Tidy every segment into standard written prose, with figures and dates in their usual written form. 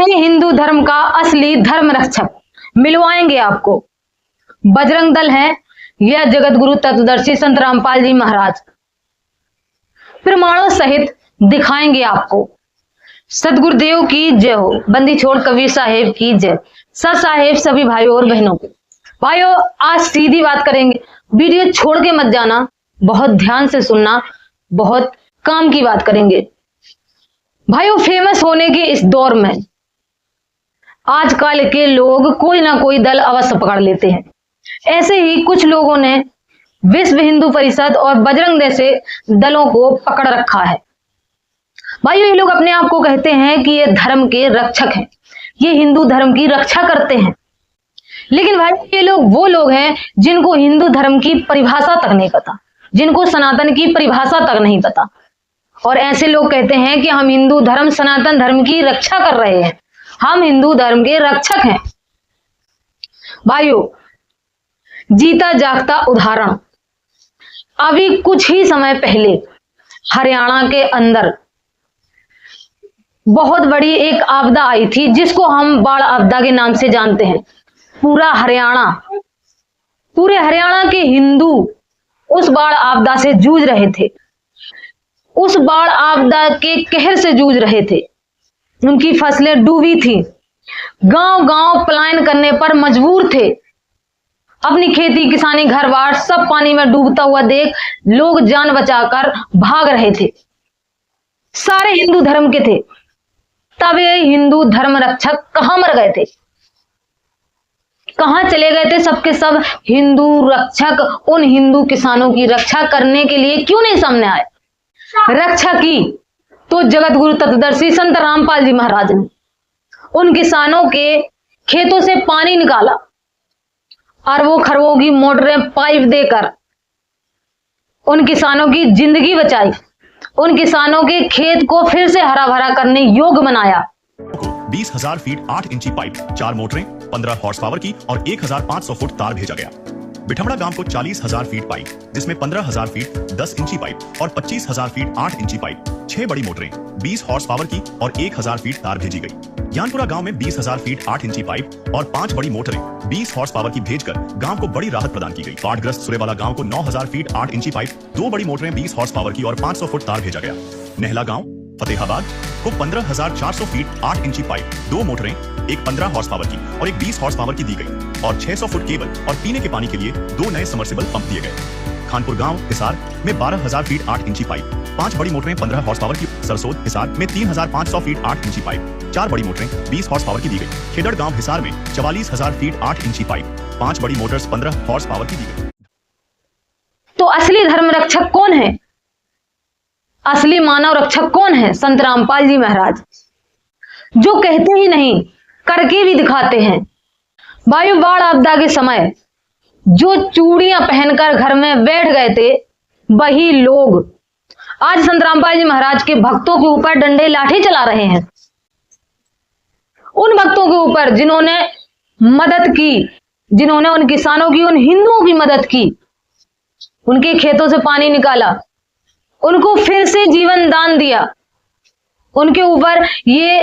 हैं हिंदू धर्म का असली धर्म रक्षक, मिलवाएंगे आपको। बजरंग दल है यह जगत गुरु तत्वदर्शी संत रामपाल जी महाराज, प्रमाणों सहित दिखाएंगे आपको। सदगुरुदेव की जय हो, बंदी छोड़ कबीर साहेब की जय। सर साहेब सभी भाइयों और बहनों को, भाइयों आज सीधी बात करेंगे, वीडियो छोड़ के मत जाना, बहुत ध्यान से सुनना, बहुत काम की बात करेंगे। भाइयों फेमस होने के इस दौर में आजकल के लोग कोई ना कोई दल अवश्य पकड़ लेते हैं। ऐसे ही कुछ लोगों ने विश्व हिंदू परिषद और बजरंग जैसे दलों को पकड़ रखा है। भाइयों ये लोग अपने आप को कहते हैं कि ये धर्म के रक्षक हैं, ये हिंदू धर्म की रक्षा करते हैं। लेकिन भाई ये लोग वो लोग हैं जिनको हिंदू धर्म की परिभाषा तक नहीं पता, जिनको सनातन की परिभाषा तक नहीं पता। और ऐसे लोग कहते हैं कि हम हिंदू धर्म सनातन धर्म की रक्षा कर रहे हैं, हम हिंदू धर्म के रक्षक हैं। भाइयों जीता जागता उदाहरण, अभी कुछ ही समय पहले हरियाणा के अंदर बहुत बड़ी एक आपदा आई थी जिसको हम बाढ़ आपदा के नाम से जानते हैं। पूरे हरियाणा के हिंदू उस बाढ़ आपदा से जूझ रहे थे, उस बाढ़ आपदा के कहर से जूझ रहे थे। उनकी फसलें डूबी थी, गांव गांव पलायन करने पर मजबूर थे। अपनी खेती किसानी घर बार सब पानी में डूबता हुआ देख लोग जान बचाकर भाग रहे थे, सारे हिंदू धर्म के थे। तब ये हिंदू धर्म रक्षक कहां मर गए थे, कहां चले गए थे? सबके सब हिंदू रक्षक उन हिंदू किसानों की रक्षा करने के लिए क्यों नहीं सामने आए? रक्षा की तो जगत गुरु तत्वदर्शी संत रामपाल जी महाराज ने उन किसानों के खेतों से पानी निकाला, अरबों खरबों की मोटरें पाइप देकर उन किसानों की जिंदगी बचाई, उन किसानों के खेत को फिर से हरा भरा करने योग्य बनाया। 20,000 फीट 8 इंची पाइप, 4 मोटरें 15 हॉर्स पावर की और 1,500 फुट तार भेजा गया। बिठमड़ा गांव को 40,000 फीट पाइप, जिसमें 15,000 फीट 10 इंची पाइप और 25,000 फीट 8 इंची पाइप, 6 बड़ी मोटरें 20 हॉर्स पावर की और 1,000 फीट तार भेजी गई। ज्ञानपुरा गांव में 20,000 फीट 8 इंची पाइप और 5 बड़ी मोटरें 20 हॉर्स पावर की भेजकर गांव को बड़ी राहत प्रदान की गई। बाढ़ग्रस्त सुरेवाला गांव को 9,000 फीट 8 इंची पाइप, 2 बड़ी मोटरें 20 हॉर्स पावर की और 500 फुट तार भेजा गया। नेहला गांव फतेहाबाद को 15,400 फीट 8 इंची पाइप, 2 मोटरें, एक 15 हॉर्स पावर की और एक 20 हॉर्स पावर की दी गई और 600 फुट केबल और पीने के पानी के लिए 2 नए सबमर्सिबल पंप दिए गए। खानपुर गांव हिसार में 12,000 फीट 8 इंची पाइप, 5 बड़ी मोटरें 15 हॉर्स पावर की। सरसोद हिसार में 3,500 फीट 8 इंची पाइप, 4 बड़ी मोटरें 20 हॉर्स पावर की दी गई। खेदड़ गांव हिसार में 44,000 फीट 8 इंची पाइप, 5 बड़ी मोटर्स 15 हॉर्स पावर की दी गई। तो असली धर्म रक्षक कौन है? असली मानव रक्षक कौन है? संत रामपाल जी महाराज, जो कहते ही नहीं करके भी दिखाते हैं। वायु बाढ़ आपदा के समय जो चूड़ियां पहनकर घर में बैठ गए थे, वही लोग आज संत रामपाल जी महाराज के भक्तों के ऊपर डंडे लाठी चला रहे हैं। उन भक्तों के ऊपर जिन्होंने मदद की, जिन्होंने उन किसानों की, उन हिंदुओं की मदद की, उनके खेतों से पानी निकाला, उनको फिर से जीवन दान दिया, उनके ऊपर ये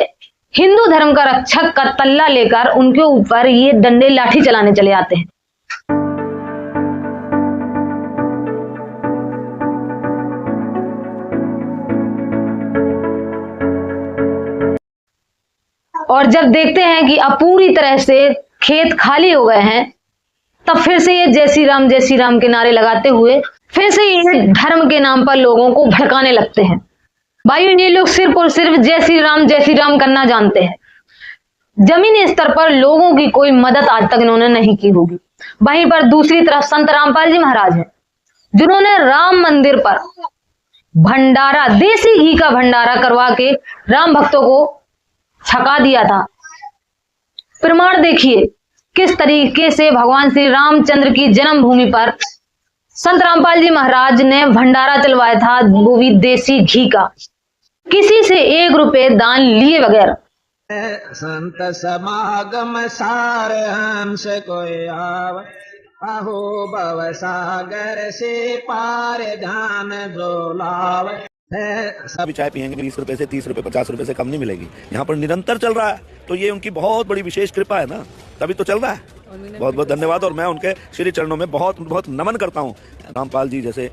हिंदू धर्म का रक्षक का तल्ला लेकर उनके ऊपर ये डंडे लाठी चलाने चले आते हैं। और जब देखते हैं कि अब पूरी तरह से खेत खाली हो गए हैं, तब फिर से ये जय श्री राम के नारे लगाते हुए फिर से ये धर्म के नाम पर लोगों को भड़काने लगते हैं। भाइयों ये लोग सिर्फ और सिर्फ जय श्री राम करना जानते हैं। जमीनी स्तर पर लोगों की कोई मदद आज तक इन्होंने नहीं की होगी। वहीं पर दूसरी तरफ संत रामपाल जी महाराज हैं, जिन्होंने राम मंदिर पर भंडारा, देसी घी का भंडारा करवा के राम भक्तों को छका दिया था। प्रमाण देखिए किस तरीके से भगवान श्री रामचंद्र की जन्मभूमि पर संत रामपाल जी महाराज ने भंडारा चलवाया था, वो भी देसी घी का, किसी से 1 रुपए दान लिए बगैर। संत समागम सार हंस कोई आव, अहो भव सागर से पार जान जो लाव। अभी चाय पियेंगे 20 रुपए से 30 रुपए 50 रुपए से कम नहीं मिलेगी। यहाँ पर निरंतर चल रहा है। तो ये उनकी बहुत बड़ी विशेष कृपा है ना, तभी तो चल रहा है। बहुत बहुत धन्यवाद, और मैं उनके श्री चरणों में बहुत बहुत नमन करता हूँ। रामपाल जी जैसे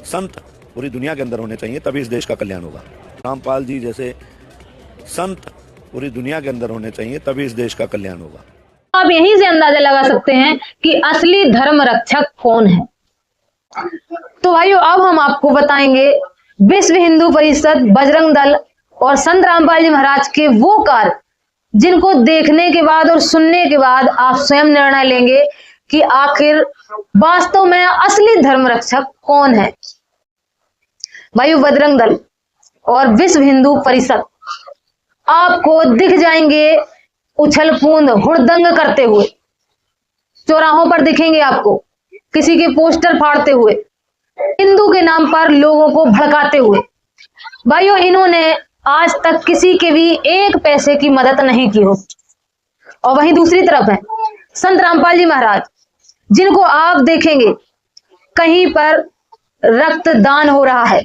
संत पूरी दुनिया के अंदर होने चाहिए, तभी इस देश का कल्याण होगा। रामपाल जी जैसे संत पूरी दुनिया के अंदर होने चाहिए, तभी इस देश का कल्याण होगा। आप यहीं से अंदाजा लगा सकते हैं कि असली धर्म रक्षक कौन है। तो भाइयों, अब हम आपको बताएंगे विश्व हिंदू परिषद, बजरंग दल और संत रामपाल जी महाराज के वो कार्य जिनको देखने के बाद और सुनने के बाद आप स्वयं निर्णय लेंगे कि आखिर वास्तव में असली धर्म रक्षक कौन है। भाइयों, बजरंग दल और विश्व हिंदू परिषद आपको दिख जाएंगे उछल कूद हुड़दंग करते हुए, चौराहों पर दिखेंगे आपको, किसी के पोस्टर फाड़ते हुए, हिंदू के नाम पर लोगों को भड़काते हुए। भाइयों, इन्होंने आज तक किसी के भी एक पैसे की मदद नहीं की हो। और वहीं दूसरी तरफ है संत रामपाल जी महाराज, जिनको आप देखेंगे कहीं पर रक्तदान हो रहा है,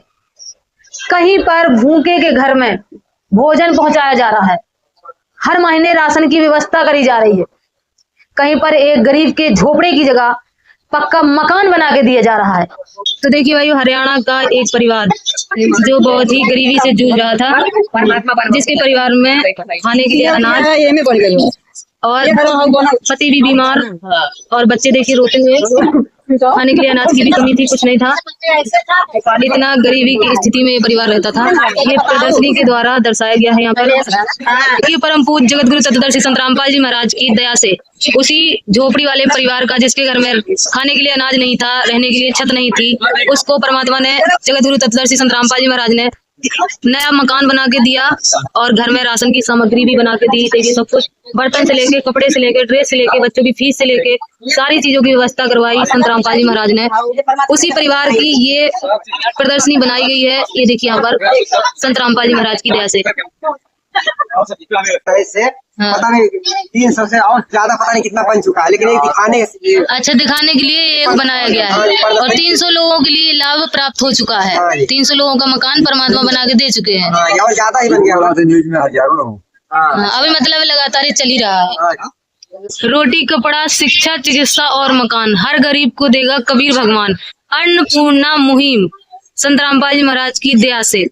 कहीं पर भूखे के घर में भोजन पहुंचाया जा रहा है, हर महीने राशन की व्यवस्था करी जा रही है, कहीं पर एक गरीब के झोपड़े की जगह पक्का मकान बना के दिया जा रहा है। तो देखिए भाई, हरियाणा का एक परिवार जो बहुत ही गरीबी से जूझ रहा था, जिसके परिवार में खाने के लिए अनाज और पति भी बीमार और बच्चे देखिए रोते हुए, खाने के लिए अनाज की भी कमी थी, कुछ नहीं था। इतना गरीबी की स्थिति में ये परिवार रहता था। ये प्रदर्शनी के द्वारा दर्शाया गया है यहाँ पर। ये परम पूज्य जगत गुरु तत्वदर्शी संत रामपाल जी महाराज की दया से उसी झोपड़ी वाले परिवार का, जिसके घर में खाने के लिए अनाज नहीं था, रहने के लिए छत नहीं थी, उसको परमात्मा ने, जगत गुरु तत्वदर्शी संत रामपाल जी महाराज ने नया मकान बना के दिया और घर में राशन की सामग्री भी बना के दी। देखिए, सब कुछ बर्तन से लेके, कपड़े से लेके, ड्रेस से लेके, बच्चों की फीस से लेके सारी चीजों की व्यवस्था करवाई संत रामपाल जी महाराज ने। उसी परिवार की ये प्रदर्शनी बनाई गई है। ये देखिए यहाँ पर संत रामपाल जी महाराज की दया से पता नहीं 300 से और ज्यादा पता नहीं कितना बन चुका है, लेकिन एक दिखाने दिखाने के लिए एक बनाया गया है और 300 लोगों के लिए लाभ प्राप्त हो चुका है। 300 लोगों का मकान परमात्मा बना के दे चुके हैं और ज्यादा ही बन गया। न्यूज में अभी मतलब लगातार चल ही रहा है। रोटी, कपड़ा, शिक्षा, चिकित्सा और मकान हर गरीब को देगा कबीर भगवान। अन्नपूर्णा मुहिम संत रामपाल जी महाराज की दया से।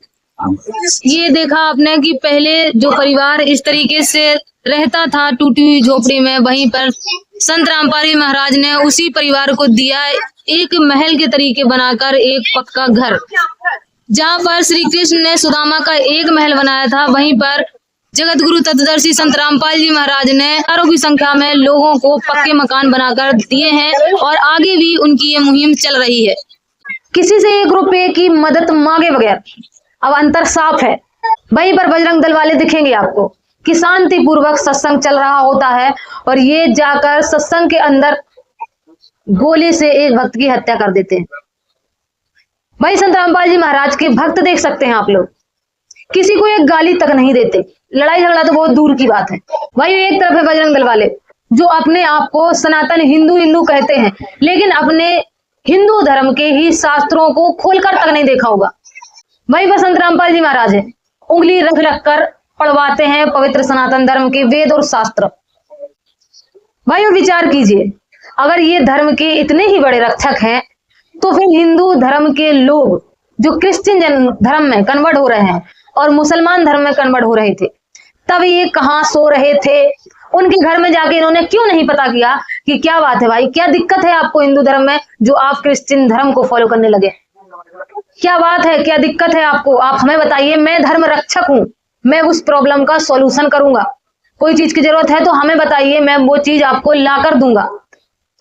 ये देखा आपने कि पहले जो परिवार इस तरीके से रहता था टूटी हुई झोपड़ी में, वहीं पर संत रामपाल जी महाराज ने उसी परिवार को दिया एक महल के तरीके बनाकर एक पक्का घर। जहाँ पर श्री कृष्ण ने सुदामा का एक महल बनाया था, वहीं पर जगत गुरु तत्वदर्शी संत रामपाल जी महाराज ने हजारों की संख्या में लोगों को पक्के मकान बनाकर दिए हैं और आगे भी उनकी ये मुहिम चल रही है। किसी से 1 रुपए की मदद मांगे बगैर अब अंतर साफ है। वहीं पर बजरंग दल वाले दिखेंगे आपको कि शांति पूर्वक सत्संग चल रहा होता है और ये जाकर सत्संग के अंदर गोली से एक भक्त की हत्या कर देते हैं। भाई, संत रामपाल जी महाराज के भक्त देख सकते हैं आप लोग, किसी को एक गाली तक नहीं देते। लड़ाई झगड़ा तो बहुत दूर की बात है। भाई, एक तरफ है बजरंग दल वाले जो अपने आप को सनातन हिंदू कहते हैं, लेकिन अपने हिंदू धर्म के ही शास्त्रों को खोलकर तक नहीं देखा होगा। वहीं पर संत रामपाल जी महाराज है, उंगली रख रख कर पढ़वाते हैं पवित्र सनातन धर्म के वेद और शास्त्र। भाइयों, विचार कीजिए, अगर ये धर्म के इतने ही बड़े रक्षक हैं, तो फिर हिंदू धर्म के लोग जो क्रिश्चियन धर्म में कन्वर्ट हो रहे हैं और मुसलमान धर्म में कन्वर्ट हो रहे थे, तब ये कहाँ सो रहे थे? उनके घर में जाके इन्होंने क्यों नहीं पता किया कि क्या बात है भाई, क्या दिक्कत है आपको हिंदू धर्म में जो आप क्रिश्चियन धर्म को फॉलो करने लगे? क्या बात है, क्या दिक्कत है आपको? आप हमें बताइए, मैं धर्म रक्षक हूं, मैं उस प्रॉब्लम का सॉल्यूशन करूंगा। कोई चीज की जरूरत है तो हमें बताइए, मैं वो चीज आपको ला कर दूंगा।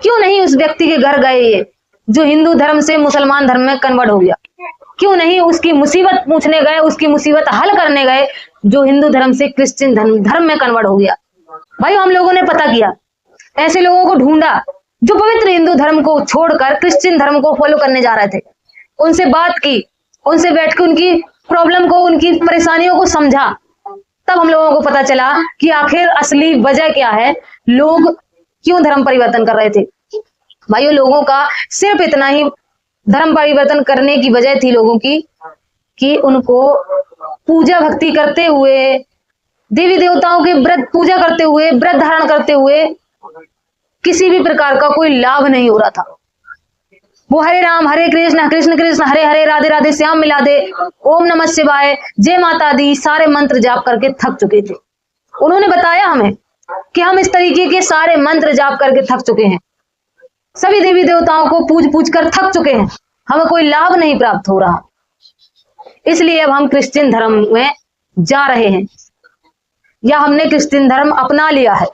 क्यों नहीं उस व्यक्ति के घर गए ये जो हिंदू धर्म से मुसलमान धर्म में कन्वर्ट हो गया? क्यों नहीं उसकी मुसीबत पूछने गए, उसकी मुसीबत हल करने गए जो हिंदू धर्म से क्रिश्चियन धर्म में कन्वर्ट हो गया? भाई, हम लोगों ने पता किया, ऐसे लोगों को ढूंढा जो पवित्र हिंदू धर्म को छोड़कर क्रिश्चियन धर्म को फॉलो करने जा रहे थे। उनसे बात की, उनसे बैठ के उनकी प्रॉब्लम को, उनकी परेशानियों को समझा। तब हम लोगों को पता चला कि आखिर असली वजह क्या है, लोग क्यों धर्म परिवर्तन कर रहे थे। भाइयों, लोगों का सिर्फ इतना ही धर्म परिवर्तन करने की वजह थी लोगों की कि उनको पूजा भक्ति करते हुए देवी देवताओं के व्रत पूजा करते हुए, व्रत धारण करते हुए किसी भी प्रकार का कोई लाभ नहीं हो रहा था। वो हरे राम हरे कृष्ण कृष्ण कृष्ण हरे हरे राधे राधे श्याम मिला दे, ओम नमः शिवाय, जय माता दी सारे मंत्र जाप करके थक चुके थे। उन्होंने बताया हमें कि हम इस तरीके के सारे मंत्र जाप करके थक चुके हैं, सभी देवी देवताओं को पूज पूज कर थक चुके हैं, हमें कोई लाभ नहीं प्राप्त हो रहा, इसलिए अब हम क्रिश्चियन धर्म में जा रहे हैं या हमने क्रिश्चियन धर्म अपना लिया है।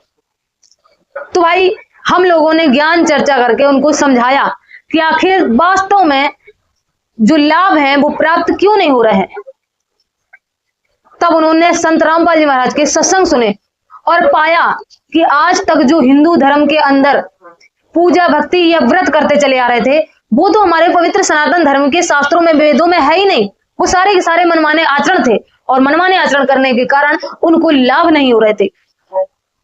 तो भाई हम लोगों ने ज्ञान चर्चा करके उनको समझाया कि आखिर वास्तव में जो लाभ हैं वो प्राप्त क्यों नहीं हो रहे हैं। तब उन्होंने संत रामपाल जी महाराज के सत्संग सुने और पाया कि आज तक जो हिंदू धर्म के अंदर पूजा भक्ति या व्रत करते चले आ रहे थे वो तो हमारे पवित्र सनातन धर्म के शास्त्रों में वेदों में है ही नहीं। वो सारे के सारे मनमाने आचरण थे और मनमाने आचरण करने के कारण उनको लाभ नहीं हो रहे थे,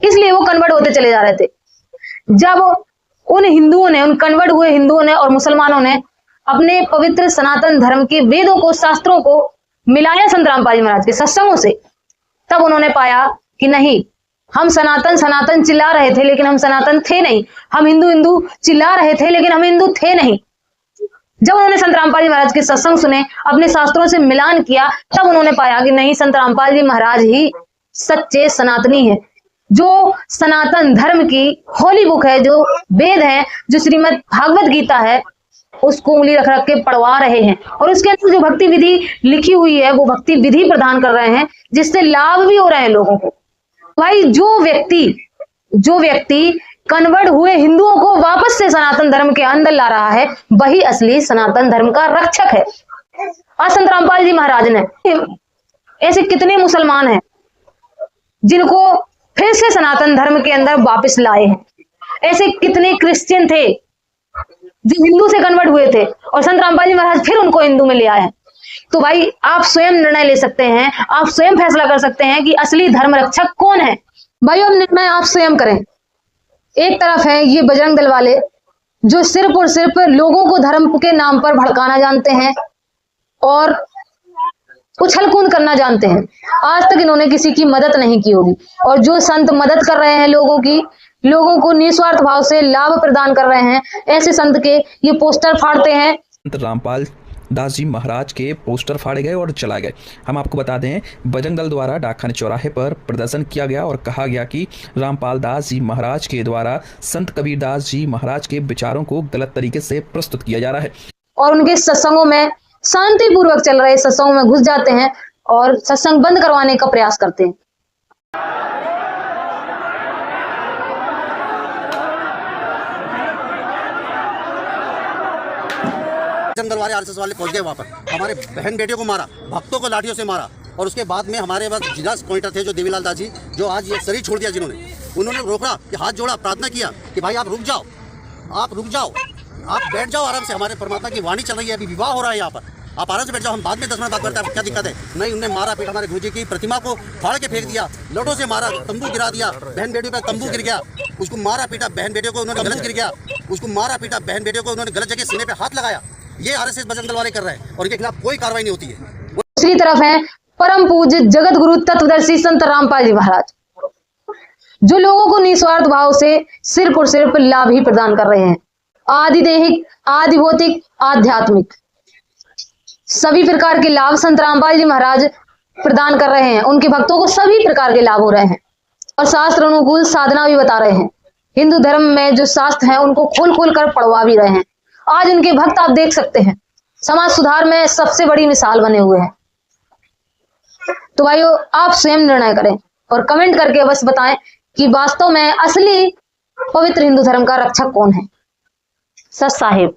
इसलिए वो कन्वर्ट होते चले जा रहे थे। जब उन हिंदुओं ने, उन कन्वर्ट हुए हिंदुओं ने और मुसलमानों ने अपने पवित्र सनातन धर्म के वेदों को, शास्त्रों को मिलाया संत रामपाल जी महाराज के सत्संगों से, तब उन्होंने पाया कि नहीं, हम सनातन सनातन चिल्ला रहे थे लेकिन हम सनातन थे नहीं, हम हिंदू हिंदू चिल्ला रहे थे लेकिन हम हिंदू थे नहीं। जब उन्होंने संत रामपाल जी महाराज के सत्संग सुने, अपने शास्त्रों से मिलान किया, तब उन्होंने पाया कि नहीं, संत रामपाल जी महाराज ही सच्चे सनातनी है। जो सनातन धर्म की होली बुक है, जो वेद है, जो श्रीमद् भागवत गीता है, उसको उंगली रख रख के पढ़वा रहे हैं और उसके अंदर जो भक्ति विधि लिखी हुई है वो भक्ति विधि प्रदान कर रहे हैं, जिससे लाभ भी हो रहे हैं लोगों को। भाई जो व्यक्ति कन्वर्ट हुए हिंदुओं को वापस से सनातन धर्म के अंदर ला रहा है, वही असली सनातन धर्म का रक्षक है। आज संत रामपाल जी महाराज ने ऐसे कितने मुसलमान हैं जिनको फिर से सनातन धर्म के अंदर वापस लाए हैं। ऐसे कितने क्रिश्चियन थे जो हिंदू से कन्वर्ट हुए थे और संत रामपाल जी महाराज फिर उनको हिंदू में ले आए हैं। तो भाई आप स्वयं निर्णय ले सकते हैं, आप स्वयं फैसला कर सकते हैं कि असली धर्म रक्षक कौन है। भाई अब निर्णय आप स्वयं करें। एक तरफ है ये बजरंग दल वाले जो सिर्फ और सिर्फ लोगों को धर्म के नाम पर भड़काना जानते हैं और उछल कूद करना जानते हैं। आज तक इन्होंने किसी की मदद नहीं की होगी, और जो संत मदद कर रहे हैं लोगों को निस्वार्थ भाव से लाभ प्रदान कर रहे हैं, ऐसे संत के ये पोस्टर फाड़ते हैं। संत रामपाल दास जी महाराज के पोस्टर फाड़े गए और चलाए गए। हम आपको बता दें, बजरंग दल द्वारा डाकखाने चौराहे पर प्रदर्शन किया गया और कहा गया कि रामपाल दास जी महाराज के द्वारा संत कबीरदास जी महाराज के विचारों को गलत तरीके से प्रस्तुत किया जा रहा है। और उनके सत्संगों में शांतिपूर्वक चल रहे सत्संगों में घुस जाते हैं और सत्संग बंद करवाने का प्रयास करते हैं। बजरंग दल वाले आरएसएस वाले पहुंच गए वहाँ पर, हमारे बहन बेटियों को मारा, भक्तों को लाठियों से मारा, और उसके बाद में हमारे पास जिला पॉइंटर थे जो देवीलाल दास जी, जो आज ये शरीर छोड़ दिया, उन्होंने रोका, हाथ जोड़ा, प्रार्थना किया कि भाई आप रुक जाओ, आप बैठ जाओ आराम से, हमारे परमात्मा की वाणी चल रही है, अभी विवाह हो रहा है यहाँ पर, आप आराम से बैठ जाओ, हम बाद में 10 मिनट बात करते हैं, क्या दिक्कत है। नहीं, उन्होंने मारा पीटा, हमारे गुरुजी की प्रतिमा को फाड़ के फेंक दिया, लोटों से मारा, तंबू गिरा दिया, बहन बेटियों पर तंबू गिर गया, उसको मारा पीटा, बहन बेटियों को उन्होंने गलत गिर गया, उसको मारा पीटा, बहन बेटियों को उन्होंने गलत जगह सीने पे हाथ लगाया। ये आरएसएस बजरंग दल वाले कर रहे हैं और इनके खिलाफ कोई कार्रवाई नहीं होती है। दूसरी तरफ है परम पूज्य जगत गुरु तत्वदर्शी संत रामपाल जी महाराज, जो लोगों को निस्वार्थ भाव से सिर्फ और सिर्फ लाभ ही प्रदान कर रहे हैं। आदि देहिक, आदि भौतिक, आध्यात्मिक सभी प्रकार के लाभ संत रामपाल जी महाराज प्रदान कर रहे हैं। उनके भक्तों को सभी प्रकार के लाभ हो रहे हैं और शास्त्र अनुकूल साधना भी बता रहे हैं। हिंदू धर्म में जो शास्त्र हैं उनको खोल खोल कर पढ़वा भी रहे हैं। आज उनके भक्त आप देख सकते हैं समाज सुधार में सबसे बड़ी मिसाल बने हुए हैं। तो भाइयों, आप स्वयं निर्णय करें और कमेंट करके बस बताएं कि वास्तव में असली पवित्र हिंदू धर्म का रक्षक कौन है। सच साहिब।